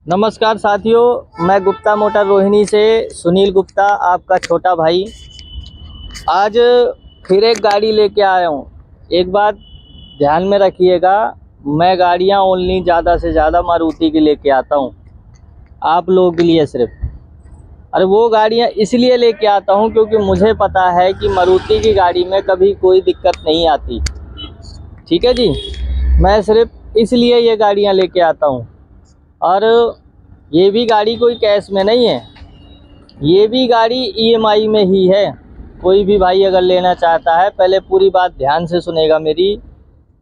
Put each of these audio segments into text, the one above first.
नमस्कार साथियों, मैं गुप्ता मोटर रोहिणी से सुनील गुप्ता आपका छोटा भाई आज फिर एक गाड़ी लेके आया हूँ। एक बात ध्यान में रखिएगा, मैं गाड़ियाँ ओनली ज़्यादा से ज़्यादा मारुति की लेके आता हूँ आप लोगों के लिए सिर्फ। अरे वो गाड़ियाँ इसलिए लेके आता हूँ क्योंकि मुझे पता है कि मारुति की गाड़ी में कभी कोई दिक्कत नहीं आती। ठीक है जी, मैं सिर्फ इसलिए ये गाड़ियाँ लेके आता हूँ। और ये भी गाड़ी कोई कैश में नहीं है, ये भी गाड़ी ईएमआई में ही है। कोई भी भाई अगर लेना चाहता है, पहले पूरी बात ध्यान से सुनेगा मेरी,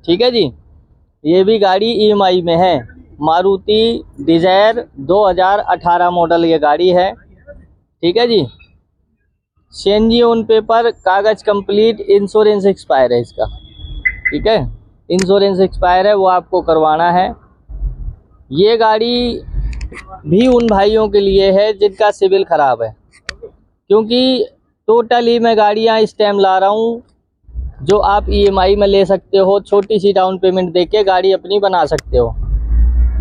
ठीक है जी। ये भी गाड़ी ईएमआई में है, मारुति डिजायर 2018 मॉडल ये गाड़ी है। ठीक है जी, सीएनजी ऑन पेपर, कागज़ कंप्लीट, इंश्योरेंस एक्सपायर है इसका। ठीक है, इंश्योरेंस एक्सपायर है, वो आपको करवाना है। ये गाड़ी भी उन भाइयों के लिए है जिनका सिविल ख़राब है, क्योंकि टोटली मैं गाड़ियाँ इस टाइम ला रहा हूँ जो आप ईएमआई में ले सकते हो, छोटी सी डाउन पेमेंट देके गाड़ी अपनी बना सकते हो।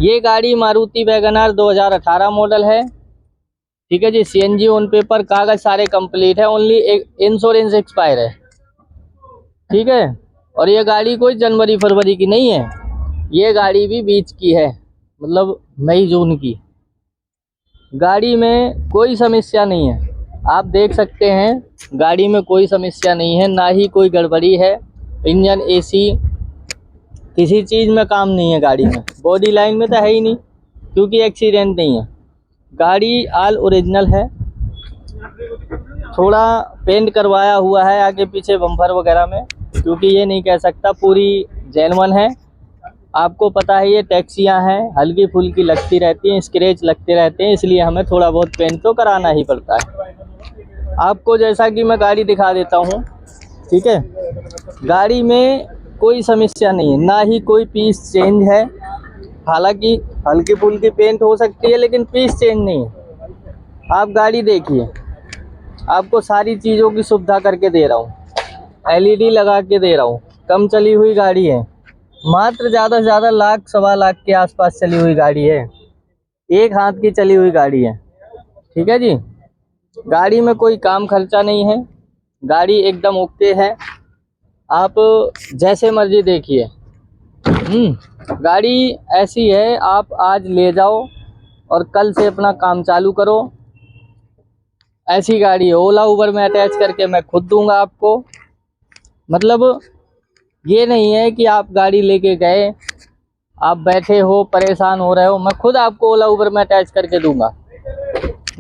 ये गाड़ी मारुति वैगनआर 2018 मॉडल है। ठीक है जी, सीएनजी ऑन पेपर, कागज़ सारे कंप्लीट है, ओनली एक इंश्योरेंस एक्सपायर है। ठीक है, और ये गाड़ी कोई जनवरी फरवरी की नहीं है, ये गाड़ी भी बीच की है, मतलब मई जून की। गाड़ी में कोई समस्या नहीं है, आप देख सकते हैं गाड़ी में कोई समस्या नहीं है, ना ही कोई गड़बड़ी है। इंजन, एसी, किसी चीज़ में काम नहीं है गाड़ी में। बॉडी लाइन में तो है ही नहीं, क्योंकि एक्सीडेंट नहीं है। गाड़ी ऑल ओरिजिनल है, थोड़ा पेंट करवाया हुआ है आगे पीछे बम्पर वगैरह में, क्योंकि ये नहीं कह सकता पूरी जेन्युइन है। आपको पता है ये टैक्सियां हैं, हल्की फुल्की लगती रहती हैं, स्क्रैच लगते रहते हैं, इसलिए हमें थोड़ा बहुत पेंट तो कराना ही पड़ता है। आपको जैसा कि मैं गाड़ी दिखा देता हूँ। ठीक है, गाड़ी में कोई समस्या नहीं है, ना ही कोई पीस चेंज है। हालांकि हल्की फुल्की पेंट हो सकती है, लेकिन पीस चेंज नहीं है। आप गाड़ी देखिए, आपको सारी चीज़ों की सुविधा करके दे रहा हूँ, एलईडी लगा के दे रहा हूँ। कम चली हुई गाड़ी है, मात्र ज़्यादा से ज़्यादा लाख सवा लाख के आसपास चली हुई गाड़ी है, एक हाथ की चली हुई गाड़ी है। ठीक है जी, गाड़ी में कोई काम खर्चा नहीं है, गाड़ी एकदम ओके है। आप जैसे मर्जी देखिए। गाड़ी ऐसी है, आप आज ले जाओ और कल से अपना काम चालू करो। ऐसी गाड़ी है, ओला उबर में अटैच करके मैं खुद दूंगा आपको। मतलब ये नहीं है कि आप गाड़ी लेके गए, आप बैठे हो परेशान हो रहे हो, मैं खुद आपको ओला उबर में अटैच करके दूंगा।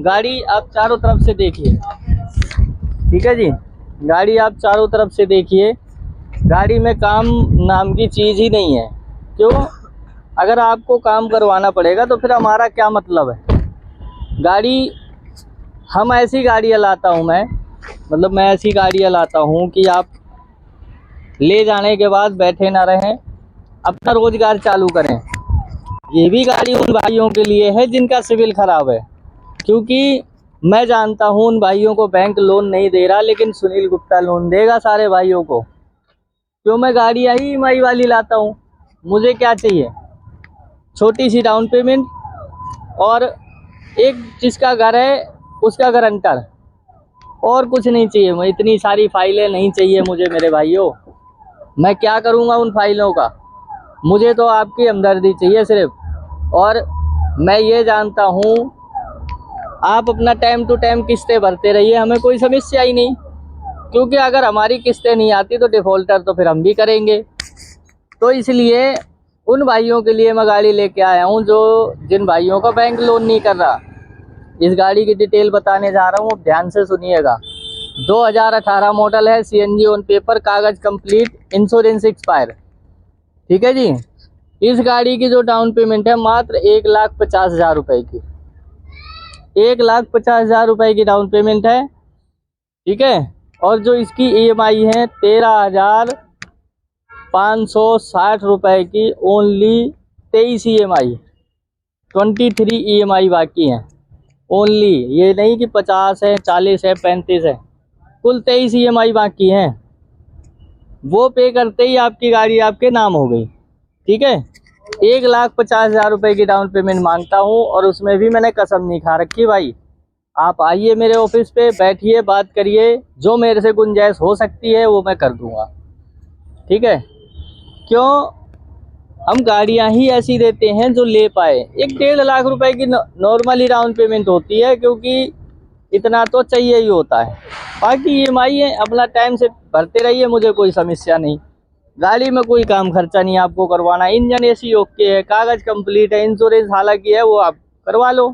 गाड़ी आप चारों तरफ से देखिए। ठीक है जी, गाड़ी आप चारों तरफ से देखिए। गाड़ी में काम नाम की चीज़ ही नहीं है। क्यों? अगर आपको काम करवाना पड़ेगा तो फिर हमारा क्या मतलब है। गाड़ी हम ऐसी गाड़ियाँ लाता हूँ मतलब मैं ऐसी गाड़ियाँ लाता हूँ कि आप ले जाने के बाद बैठे ना रहें, अपना रोजगार चालू करें। ये भी गाड़ी उन भाइयों के लिए है जिनका सिविल खराब है, क्योंकि मैं जानता हूँ उन भाइयों को बैंक लोन नहीं दे रहा, लेकिन सुनील गुप्ता लोन देगा सारे भाइयों को। क्यों? मैं गाड़ियाँ ही ईएमआई वाली लाता हूँ। मुझे क्या चाहिए? छोटी सी डाउन पेमेंट और एक जिसका घर है उसका गारंटर, और कुछ नहीं चाहिए। मैं इतनी सारी फाइलें नहीं चाहिए मुझे मेरे भाइयों, मैं क्या करूँगा उन फाइलों का। मुझे तो आपकी हमदर्दी चाहिए सिर्फ। और मैं ये जानता हूँ आप अपना टाइम टू टाइम किस्तें भरते रहिए, हमें कोई समस्या ही नहीं। क्योंकि अगर हमारी किस्तें नहीं आती तो डिफ़ॉल्टर तो फिर हम भी करेंगे। तो इसलिए उन भाइयों के लिए मैं गाड़ी लेके आया हूँ जो जिन भाइयों का बैंक लोन नहीं कर रहा। इस गाड़ी की डिटेल बताने जा रहा हूँ, अब ध्यान से सुनिएगा। 2018 मॉडल है, सीएनजी ऑन पेपर, कागज़ कंप्लीट, इंश्योरेंस एक्सपायर। ठीक है जी, इस गाड़ी की जो डाउन पेमेंट है मात्र 1,50,000 रुपये की, 1,50,000 रुपये की डाउन पेमेंट है। ठीक है, और जो इसकी ईएमआई है 13,560 रुपये की, ओनली 23 ईएमआई, 23 ईएमआई बाकी हैं ओनली। ये नहीं कि 50 है, 40 है, 35 है, कुल 23 ईएमआई बाकी हैं। वो पे करते ही आपकी गाड़ी आपके नाम हो गई। ठीक है, 1,50,000 रुपए की डाउन पेमेंट मांगता हूँ, और उसमें भी मैंने कसम नहीं खा रखी भाई। आप आइए मेरे ऑफिस पे, बैठिए, बात करिए, जो मेरे से गुंजाइश हो सकती है वो मैं कर दूंगा, ठीक है। क्यों, हम गाड़ियां ही ऐसी देते हैं जो ले पाए। 1-1.5 लाख रुपए की नॉर्मली डाउन पेमेंट होती है, क्योंकि इतना तो चाहिए ही होता है। बाकी EMI है, अपना टाइम से भरते रहिए, मुझे कोई समस्या नहीं। गाड़ी में कोई काम खर्चा नहीं आपको करवाना, इंजन AC ओके है, कागज कंप्लीट है, इंश्योरेंस हालांकि है वो आप करवा लो,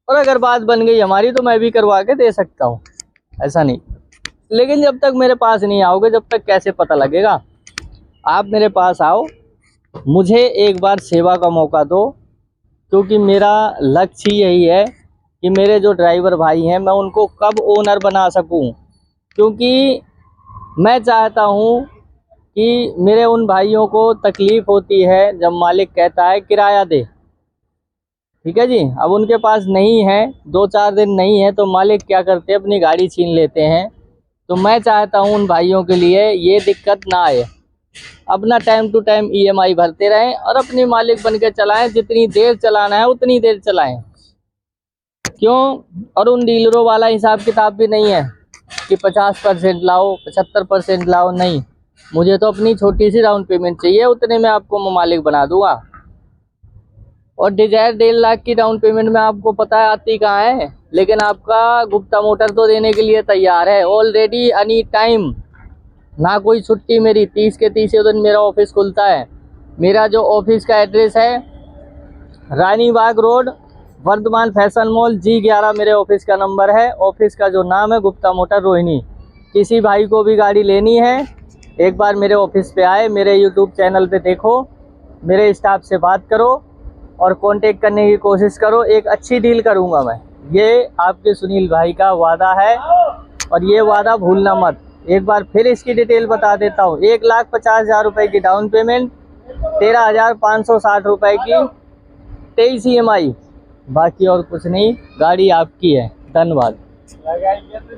और अगर बात बन गई हमारी तो मैं भी करवा के दे सकता हूँ, ऐसा नहीं। लेकिन जब तक मेरे पास नहीं आओगे, जब तक कैसे पता लगेगा। आप मेरे पास आओ, मुझे एक बार सेवा का मौका दो, क्योंकि मेरा लक्ष्य ही यही है कि मेरे जो ड्राइवर भाई हैं मैं उनको कब ओनर बना सकूं। क्योंकि मैं चाहता हूं कि मेरे उन भाइयों को तकलीफ़ होती है जब मालिक कहता है किराया दे, ठीक है जी। अब उनके पास नहीं है, 2-4 दिन नहीं है, तो मालिक क्या करते हैं, अपनी गाड़ी छीन लेते हैं। तो मैं चाहता हूं उन भाइयों के लिए ये दिक्कत ना आए, अपना टाइम टू टाइम EMI भरते रहें और अपने मालिक बन के चलाएं, जितनी देर चलाना है उतनी देर चलाएं। क्यों, और उन डीलरों वाला हिसाब किताब भी नहीं है कि 50% लाओ, 75% लाओ, नहीं। मुझे तो अपनी छोटी सी डाउन पेमेंट चाहिए, उतने में आपको मैं मालिक बना दूंगा। और डिजायर 1.5 लाख की डाउन पेमेंट में आपको पता है आती कहाँ है, लेकिन आपका गुप्ता मोटर तो देने के लिए तैयार है ऑलरेडी, एनी टाइम। ना कोई छुट्टी मेरी, 30 के 30 दिन मेरा ऑफिस खुलता है। मेरा जो ऑफिस का एड्रेस है, Rani Bagh road, Vardhman fashion mall, G11 मेरे ऑफिस का नंबर है। ऑफिस का जो नाम है गुप्ता मोटर रोहिणी। किसी भाई को भी गाड़ी लेनी है, एक बार मेरे ऑफिस पे आए, मेरे यूट्यूब चैनल पे देखो, मेरे स्टाफ से बात करो और कांटेक्ट करने की कोशिश करो। एक अच्छी डील करूंगा मैं, ये आपके सुनील भाई का वादा है, और ये वादा भूलना मत। एक बार फिर इसकी डिटेल बता देता हूँ। 1,50,000 रुपए की डाउन पेमेंट, 13,560 रुपए की 23 EMI, बाकी और कुछ नहीं। गाड़ी आपकी है। धन्यवाद।